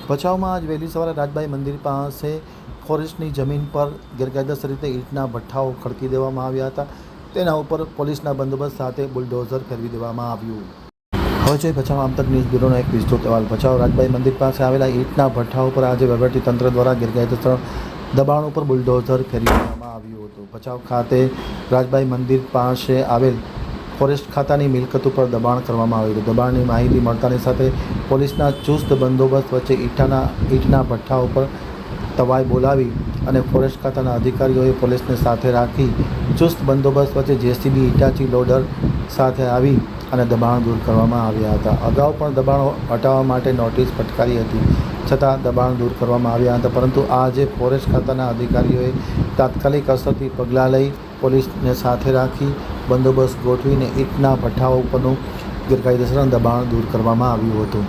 ભચાઉમાં આજ વહેલી સવારે રાજબાઈ મંદિર પાસે ફોરેસ્ટની જમીન પર ગેરકાયદેસર રીતે ઈંટના ભઠ્ઠાઓ ખડકી દેવામાં આવ્યા હતા. તેના ઉપર પોલીસના બંદોબસ્ત સાથે બુલડોઝર ફેરવી દેવામાં આવ્યું. હવે જોઈએ ભચાઉ આમતક ન્યૂઝ બ્યુરોનો એક વિસ્તૃત અહેવાલ. ભચાઉ રાજબાઈ મંદિર પાસે આવેલા ઈંટના ભઠ્ઠાઓ પર આજે વહીવટીતંત્ર દ્વારા ગેરકાયદેસર દબાણ ઉપર બુલડોઝર ફેરવી દેવામાં આવ્યું હતું. ભચાઉ ખાતે રાજબાઈ મંદિર પાસે આવેલ ફોરેસ્ટ ખાતાની મિલકત ઉપર દબાણ કરવામાં આવ્યું હતું. દબાણની માહિતી મળતાની સાથે પોલીસના ચુસ્ત બંદોબસ્ત વચ્ચે ઈંટના ભઠ્ઠા ઉપર તવાઈ બોલાવી અને ફોરેસ્ટ ખાતાના અધિકારીઓએ પોલીસને સાથે રાખી ચુસ્ત બંદોબસ્ત વચ્ચે જેસીબી હિટાચી લોડર સાથે આવી અને દબાણ દૂર કરવામાં આવ્યા હતા. અગાઉ પણ દબાણો હટાવવા માટે નોટિસ ફટકારી હતી, છતાં દબાણ દૂર કરવામાં આવ્યા હતા. પરંતુ આજે ફોરેસ્ટ ખાતાના અધિકારીઓએ તાત્કાલિક અસરથી પગલાં લઈ પોલીસને સાથે રાખી બંદોબસ્ત ગોઠવીને ઈંટના ભઠ્ઠાઓ ઉપરનું ગેરકાયદેસર દબાણ દૂર કરવામાં આવ્યું હતું.